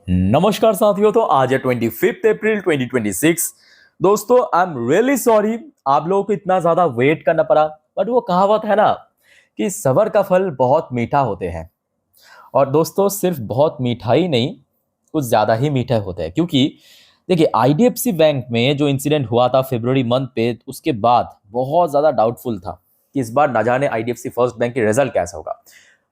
नमस्कार साथियों। तो आज है 25 अप्रैल 2026। दोस्तों आई एम रियली सॉरी आप लोगों को इतना ज्यादा वेट करना पड़ा। बट वो कहावत है ना कि सबर का फल बहुत मीठा होते हैं। और दोस्तों सिर्फ बहुत मीठा ही नहीं, कुछ ज्यादा ही मीठा होता है। क्योंकि देखिए आईडीएफसी बैंक में जो इंसिडेंट हुआ था फरवरी मंथ पे, उसके बाद बहुत ज्यादा डाउटफुल था कि इस बार ना जाने आईडीएफसी फर्स्ट बैंक की रिजल्ट कैसा होगा।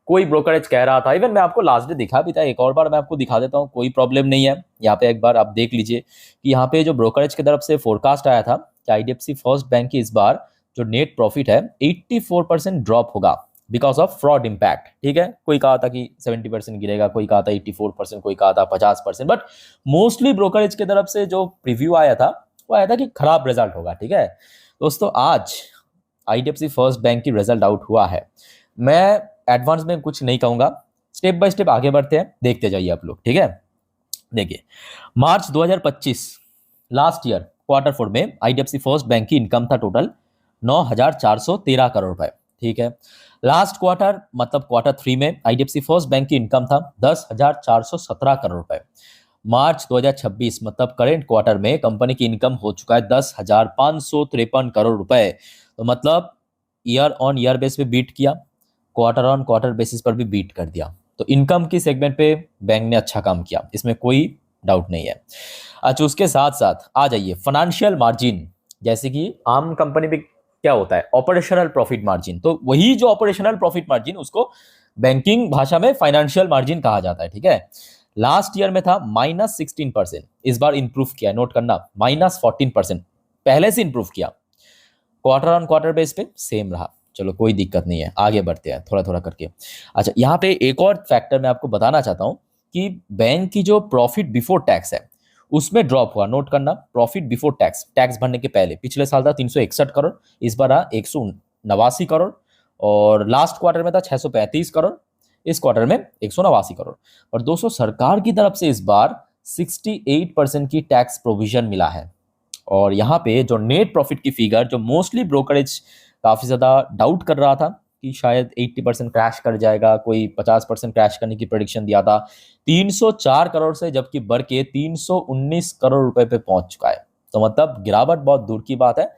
कोई ब्रोकरेज कह रहा था, इवन मैं आपको लास्ट डे दिखा भी था, एक और बार मैं आपको दिखा देता हूँ, कोई प्रॉब्लम नहीं है। यहाँ पे एक बार आप देख लीजिए कि यहाँ पे जो ब्रोकरेज की तरफ से फोरकास्ट आया था कि आईडीएफसी फर्स्ट बैंक की इस बार जो नेट प्रॉफिट है 84% ड्रॉप होगा बिकॉज ऑफ फ्रॉड इम्पैक्ट। ठीक है, कोई कहा था कि 70% गिरेगा, कोई कहा था 84%, कोई कहा था 50%। बट मोस्टली ब्रोकरेज की तरफ से जो प्रीव्यू आया था वो आया था कि खराब रिजल्ट होगा। ठीक है दोस्तों, आज आईडीएफसी फर्स्ट बैंक की रिजल्ट आउट हुआ है। मैं एडवांस में कुछ नहीं कहूंगा, स्टेप बाय स्टेप आगे बढ़ते हैं, देखते जाइए आप लोग। ठीक है, देखिए मार्च 2025 लास्ट ईयर क्वार्टर फोर में आईडीएफसी फर्स्ट बैंक की इनकम था टोटल 9,413 करोड़ रुपए। ठीक है, लास्ट क्वार्टर मतलब क्वार्टर थ्री में आईडीएफसी फर्स्ट बैंक की इनकम था 10,417 करोड़ रुपए। मार्च 2026 मतलब करेंट क्वार्टर में कंपनी की इनकम हो चुका है 10,553 करोड़ रुपए। तो मतलब ईयर ऑन ईयर बेस पे बीट किया, क्वार्टर ऑन क्वार्टर बेसिस पर भी बीट कर दिया। तो इनकम की सेगमेंट पे बैंक ने अच्छा काम किया, इसमें कोई डाउट नहीं है। अच्छा, उसके साथ साथ आ जाइए फाइनेंशियल मार्जिन। जैसे कि आम कंपनी में क्या होता है ऑपरेशनल प्रॉफिट मार्जिन, तो वही जो ऑपरेशनल प्रॉफिट मार्जिन उसको बैंकिंग भाषा में फाइनेंशियल मार्जिन कहा जाता है। ठीक है, लास्ट ईयर में था -16%, इस बार इंप्रूव किया, नोट करना -14%, पहले से इंप्रूव किया। क्वार्टर ऑन क्वार्टर बेस पे सेम रहा, चलो कोई दिक्कत नहीं है, आगे बढ़ते हैं थोड़ा थोड़ा करके। अच्छा, यहाँ पे एक और फैक्टर मैं आपको बताना चाहता हूँ कि बैंक की जो प्रॉफिट बिफोर टैक्स है उसमें ड्रॉप हुआ। नोट करना, प्रॉफिट बिफोर टैक्स, टैक्स भरने के पहले पिछले साल था 361 करोड़, इस बार रहा 189 करोड़। और लास्ट क्वार्टर में था 635 करोड़, इस क्वार्टर में 189 करोड़। और दोस्तों सरकार की तरफ से इस बार 68% की टैक्स प्रोविजन मिला है। और यहाँ पे जो नेट प्रॉफिट की फिगर, जो मोस्टली ब्रोकरेज काफी ज्यादा डाउट कर रहा था कि शायद 80% क्रैश कर जाएगा, कोई 50% क्रैश करने की प्रेडिक्शन दिया था, 304 करोड़ से जबकि बढ़ के 319 करोड़ रुपए पे पहुंच चुका है। तो मतलब गिरावट बहुत दूर की बात है,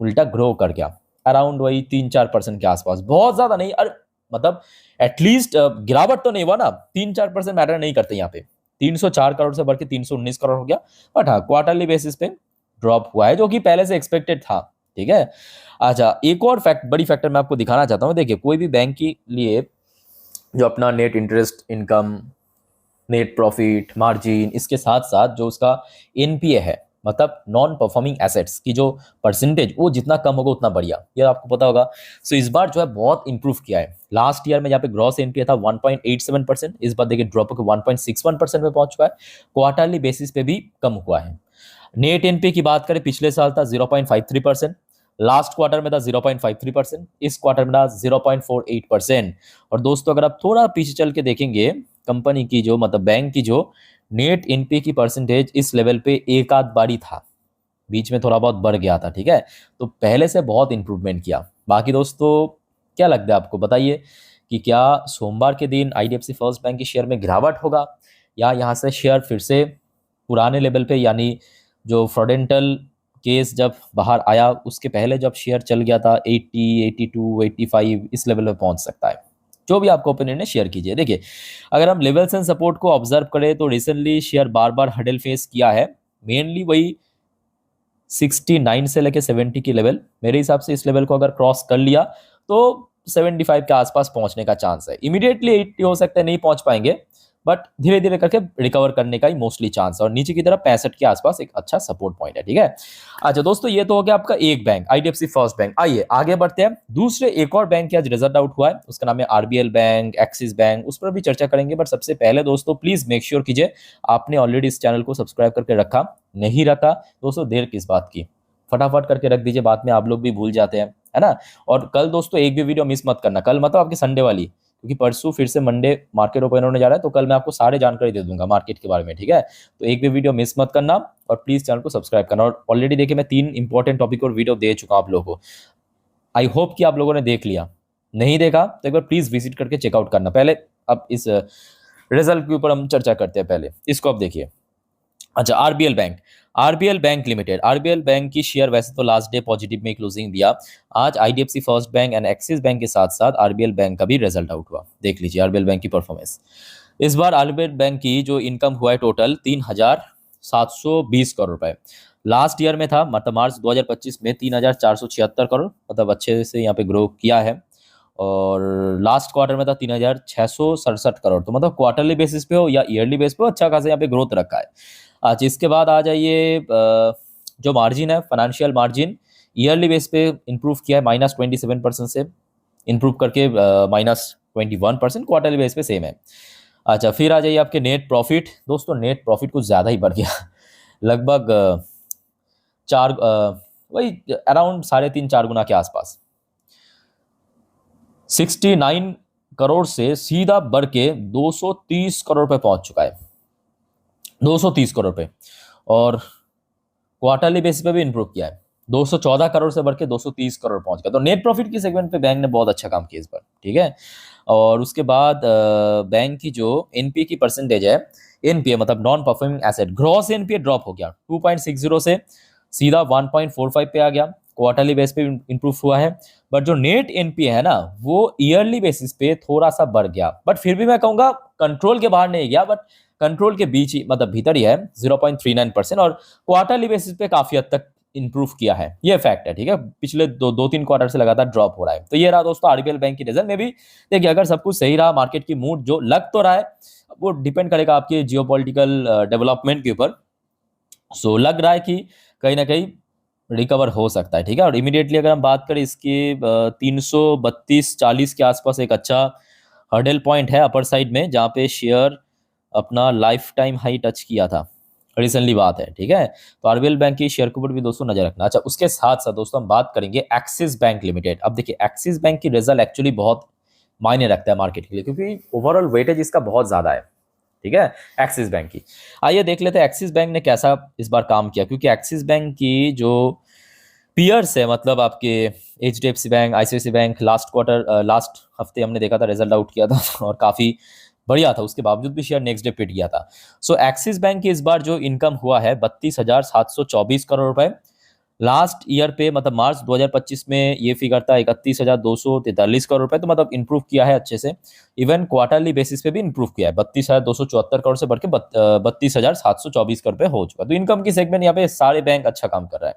उल्टा ग्रो कर गया अराउंड वही 3-4% के आसपास, बहुत ज्यादा नहीं। अरे मतलब एटलीस्ट गिरावट तो नहीं हुआ ना, 3-4% मैटर नहीं करते यहाँ पे। 304 करोड़ से बढ़ के 319 करोड़ हो गया। बट हाँ, क्वार्टरली बेसिस पे ड्रॉप हुआ है जो कि पहले से एक्सपेक्टेड था। ठीक है, अच्छा एक और बड़ी फैक्टर मैं आपको दिखाना चाहता हूँ। देखिए कोई भी बैंक के लिए जो अपना net interest income, net profit margin, इसके साथ साथ जो उसका एनपीए है मतलब नॉन परफॉर्मिंग एसेट्स की जो परसेंटेज, वो जितना कम होगा उतना बढ़िया, ये आपको पता होगा। सो इस बार जो है बहुत इंप्रूव किया है। लास्ट ईयर में जहाँ पे ग्रॉस एनपीए था 1.87%, इस बार देखिए ड्रॉप होकर 1.61% पे पहुंच चुका है। क्वार्टरली बेसिस पे भी कम हुआ है। नेट एनपीए की बात करें, पिछले साल था 0.53%, लास्ट क्वार्टर में था 0.53%, इस क्वार्टर में था 0.48%। और दोस्तों अगर आप थोड़ा पीछे चल के देखेंगे, कंपनी की जो मतलब बैंक की जो नेट एनपीए की परसेंटेज इस लेवल पे एक आध बारी था, बीच में थोड़ा बहुत बढ़ गया था। ठीक है, तो पहले से बहुत इंप्रूवमेंट किया। बाकी दोस्तों क्या लगता है आपको, बताइए कि क्या सोमवार के दिन आईडीएफसी फर्स्ट बैंक के शेयर में गिरावट होगा, या यहाँ से शेयर फिर से पुराने लेवल पे, यानी जो फ्रॉडेंटल केस जब बाहर आया उसके पहले जब शेयर चल गया था 80, 82, 85 इस लेवल पे पहुंच सकता है। जो भी आपको ओपिनियन है शेयर कीजिए। देखिए अगर हम लेवल्स एंड सपोर्ट को ऑब्जर्व करें तो रिसेंटली शेयर बार बार हडल फेस किया है, मेनली वही 69 से लेके 70 की लेवल। मेरे हिसाब से इस लेवल को अगर क्रॉस कर लिया तो 75 के आसपास पहुंचने का चांस है। इमीडिएटली 80 हो सकता है नहीं पहुंच पाएंगे, बट धीरे धीरे करके रिकवर करने का ही मोस्टली चांस है। और नीचे की तरफ 65 के आसपास एक अच्छा सपोर्ट पॉइंट है। ठीक है, अच्छा दोस्तों ये तो हो गया आपका एक बैंक आईडीएफसी फर्स्ट बैंक। आइए आगे बढ़ते हैं, दूसरे एक और बैंक की आज रिजल्ट आउट हुआ है, उसका नाम है आरबीएल बैंक, एक्सिस बैंक, उस पर भी चर्चा करेंगे। बट सबसे पहले दोस्तों प्लीज मेक श्योर कीजिए आपने ऑलरेडी इस चैनल को सब्सक्राइब करके रखा, नहीं रखा दोस्तों देर किस बात की, फटाफट करके रख दीजिए, बाद में आप लोग भी भूल जाते हैं, है ना। और कल दोस्तों एक भी वीडियो मिस मत करना, कल मतलब आपकी संडे वाली, क्योंकि परसों फिर से मंडे मार्केट ओपन होने जा रहा है, तो कल मैं आपको सारे जानकारी दे दूंगा मार्केट के बारे में। ठीक है, तो एक भी वीडियो मिस मत करना और प्लीज चैनल को सब्सक्राइब करना। और ऑलरेडी देखिए मैं 3 इंपॉर्टेंट टॉपिक और वीडियो दे चुका हूं आप लोगों को, आई होप कि आप लोगों ने देख लिया। नहीं देखा तो एक बार प्लीज विजिट करके चेकआउट करना। पहले अब इस रिजल्ट के ऊपर हम चर्चा करते हैं, पहले इसको आप देखिए। अच्छा, RBL bank limited, RBL bank की शेयर वैसे तो लास्ट डे पॉजिटिव में क्लोजिंग दिया। आज IDFC first bank and axis bank के साथ साथ आरबीएल बैंक का भी रिजल्ट आउट हुआ। देख लीजिए आरबीएल बैंक की परफॉर्मेंस। इस बार आरबीएल बैंक की जो इनकम हुआ है टोटल 3,720 करोड़ रुपए। लास्ट ईयर में था मतलब मार्च 2025 में 3,476 करोड़, मतलब अच्छे से यहाँ पे ग्रो किया है। और लास्ट क्वार्टर में था 3,667 करोड़। तो मतलब क्वार्टरली बेसिस पे हो या ईयरली बेसिस पे हो, अच्छा खासा यहाँ पे ग्रोथ रखा है। अच्छा, इसके बाद आ जाइए जो मार्जिन है, फाइनेंशियल मार्जिन ईयरली बेस पे इंप्रूव किया है -27% से इंप्रूव करके -21%। क्वार्टरली बेस पे सेम है। अच्छा, फिर आ जाइए आपके नेट प्रॉफिट। दोस्तों नेट प्रॉफिट कुछ ज़्यादा ही बढ़ गया लगभग वही अराउंड 3.5-4 गुना के आसपास। 69 करोड़ से सीधा बढ़ के 230 करोड़ पे पहुंच चुका है, 230 करोड़ पे। और क्वार्टरली बेसिस पे भी इंप्रूव किया है, 214 करोड़ से बढ़ के 230 करोड़ पहुंच गया। तो नेट प्रॉफिट की सेगमेंट पे बैंक ने बहुत अच्छा काम किया इस बार, ठीक है। और उसके बाद बैंक की जो एनपीए की परसेंटेज है, एनपीए मतलब non performing asset, gross NPA drop हो गया 2.60 से सीधा 1.45 पे आ गया। क्वार्टरली बेस पे इंप्रूव हुआ है। बट जो नेट एनपीए है ना, वो ईयरली बेसिस पे थोड़ा सा बढ़ गया। बट फिर भी मैं कहूंगा कंट्रोल के बाहर नहीं गया, बट कंट्रोल के बीच ही मतलब भीतर ही है 0.39%। और क्वार्टरली बेसिस पे काफी हद तक इंप्रूव किया है, ये फैक्ट है, ठीक है। पिछले दो तीन क्वार्टर से लगातार ड्रॉप हो रहा है। तो ये रहा दोस्तों आरबीएल बैंक की रिजल्ट में भी। देखिए अगर सब कुछ सही रहा, मार्केट की मूड जो लग तो रहा है, वो डिपेंड करेगा आपके जियोपॉलिटिकल डेवलपमेंट के ऊपर। सो लग रहा है कि कहीं ना कहीं रिकवर हो सकता है, ठीक है। और इमीडिएटली अगर हम बात करें इसके 332-40 के आसपास एक अच्छा हर्डल पॉइंट है अपर साइड में, जहाँ पे शेयर अपना लाइफ टाइम हाई टच किया था, रिसेंटली बात है, ठीक है। तो आरबीएल बैंक की शेयर के ऊपर भी दोस्तों नजर रखना। अच्छा, उसके साथ साथ दोस्तों हम बात करेंगे एक्सिस बैंक लिमिटेड। अब देखिए एक्सिस बैंक की रिजल्ट एक्चुअली बहुत मायने रखता है मार्केट के लिए, क्योंकि ओवरऑल वेटेज इसका बहुत ज्यादा है, ठीक है, एक्सिस बैंक की। आइए देख लेते हैं एक्सिस बैंक ने कैसा इस बार काम किया। क्योंकि एक्सिस बैंक की जो पीयर्स है, मतलब आपके HDFC bank, ICICI bank, last हफ्ते हमने देखा था रिजल्ट आउट किया था और काफी बढ़िया था, उसके बावजूद भी शेयर नेक्स्ट डे पिट गया था। सो एक्सिस बैंक की इस बार जो इनकम हुआ है 32,724 करोड़ रुपए। लास्ट ईयर पे मतलब मार्च 2025 में ये फिगर था 31,243 करोड़ रुपए। तो मतलब इंप्रूव किया है अच्छे से। इवन क्वार्टरली बेसिस पे भी इंप्रूव किया है, 32,274 करोड़ से बढ़ के 32,724 करोड़ रुपए हो चुका। तो इनकम की सेगमेंट यहाँ पे सारे बैंक अच्छा काम कर रहा है।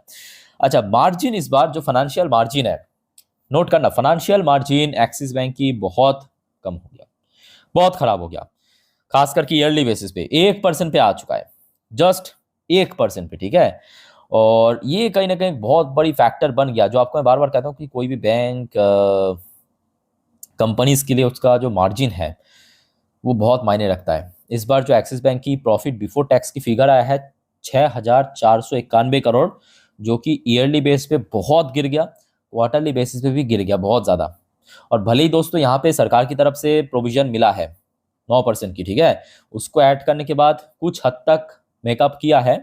अच्छा, मार्जिन इस बार जो फाइनेंशियल मार्जिन है, नोट करना, फाइनेंशियल मार्जिन एक्सिस बैंक की बहुत कम हो गया, बहुत खराब हो गया। खास करके ईयरली बेसिस पे 1% पे आ चुका है, जस्ट 1% पे, ठीक है। और ये कहीं ना कहीं बहुत बड़ी फैक्टर बन गया। जो आपको मैं बार बार कहता हूँ कि कोई भी बैंक कंपनीज के लिए उसका जो मार्जिन है वो बहुत मायने रखता है। इस बार जो एक्सिस बैंक की प्रॉफिट बिफोर टैक्स की फिगर आया है 6,491 करोड़, जो कि ईयरली बेस पे बहुत गिर गया, क्वार्टरली बेसिस पे भी गिर गया बहुत ज़्यादा। और भले ही दोस्तों यहाँ पे सरकार की तरफ से प्रोविजन मिला है 9% की, ठीक है, उसको ऐड करने के बाद कुछ हद तक मेकअप किया है,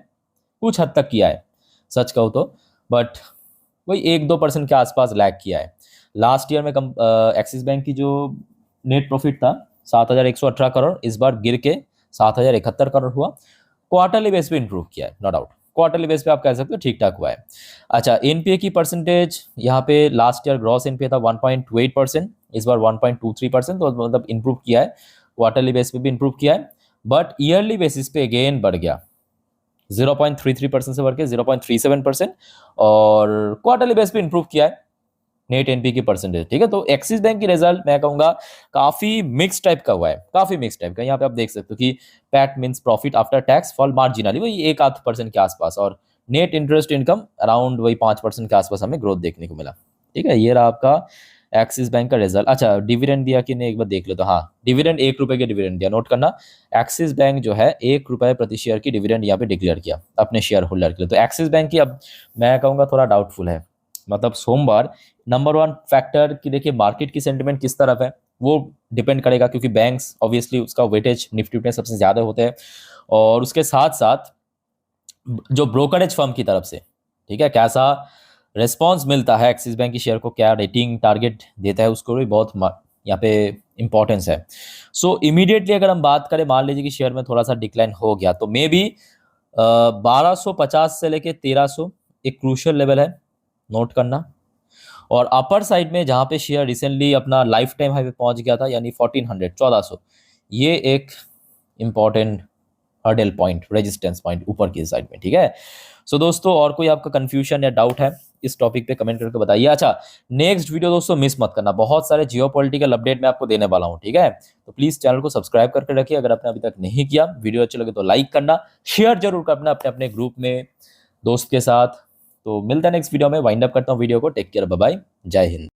कुछ हद तक किया है सच कहूँ तो। बट वही 1-2% के आसपास लैग किया है। लास्ट ईयर में एक्सिस बैंक की जो नेट प्रॉफिट था 7,118 करोड़, इस बार गिर के 7,071 करोड़ हुआ। क्वार्टरली बेस पे इंप्रूव किया है, नो डाउट। क्वार्टरली बेस पे आप कह सकते हो ठीक ठाक हुआ है। अच्छा, एनपीए की परसेंटेज यहाँ पे लास्ट ईयर ग्रॉस एनपीए था 1.28%, इस बार 1.23%। तो मतलब इंप्रूव किया है, क्वार्टरली बेस पे भी इंप्रूव किया है। बट ईयरली बेसिस पे अगेन बढ़ गया, 0.33% से बढ़ के 0.37%। और क्वार्टरली बेस पे इंप्रूव किया है नेट एनपी की परसेंटेज, ठीक है। तो एक्सिस बैंक की रिजल्ट मैं कहूंगा काफी मिक्स टाइप का हुआ है, काफी मिक्स टाइप का। यहाँ पे आप देख सकते हो कि PAT means profit after tax fall marginally, वही 1-8% के आसपास। और नेट इंटरेस्ट इनकम अराउंड वही 5% के आसपास हमें ग्रोथ देखने को मिला, ठीक है। ये रहा आपका एक्सिस बैंक का रिजल्ट। अच्छा, डिविडेंड दिया कि नहीं एक बार देख लो। तो हाँ, डिविडेंड 1 रुपए के डिविडेंड दिया, नोट करना। एक्सिस बैंक जो है 1 रुपए प्रति शेयर की डिविडेंड यहाँ पे डिक्लेयर किया अपने शेयर होल्डर के लिए। तो एक्सिस बैंक की अब मैं कहूँगा थोड़ा डाउटफुल है। मतलब सोमवार नंबर 1 फैक्टर कि देखिए मार्केट की सेंटिमेंट किस तरफ है वो डिपेंड करेगा, क्योंकि बैंक्स ऑब्वियसली उसका वेटेज निफ्टी में सबसे ज़्यादा होते हैं। और उसके साथ साथ जो ब्रोकरेज फर्म की तरफ से, ठीक है, कैसा रिस्पॉन्स मिलता है एक्सिस बैंक की शेयर को, क्या रेटिंग टारगेट देता है, उसको भी बहुत यहाँ पे इंपॉर्टेंस है। सो इमीडिएटली अगर हम बात करें, मान लीजिए कि शेयर में थोड़ा सा डिक्लाइन हो गया, तो मे बी 1250 से लेके 1300 एक क्रूशियल लेवल है, नोट करना। और अपर साइड में जहां पे शेयर रिसेंटली अपना लाइफ टाइम हाई पे पहुंच गया था, यानी 1400 1400, ये एक important hurdle point, resistance point ऊपर की साइड में, ठीक है। सो दोस्तों, और कोई आपका कंफ्यूजन या डाउट है इस टॉपिक पे कमेंट करके बताइए। अच्छा, नेक्स्ट वीडियो दोस्तों मिस मत करना, बहुत सारे जियोपॉलिटिकल अपडेट मैं आपको देने वाला हूं, ठीक है। तो प्लीज चैनल को सब्सक्राइब करके रखिए, अगर आपने अभी तक नहीं किया। वीडियो अच्छी लगे तो लाइक करना, शेयर जरूर करना अपने अपने ग्रुप में, दोस्त के साथ। तो मिलता है नेक्स्ट वीडियो में, वाइंड अप करता हूँ वीडियो को। टेक केयर, बाय बाय, जय हिंद।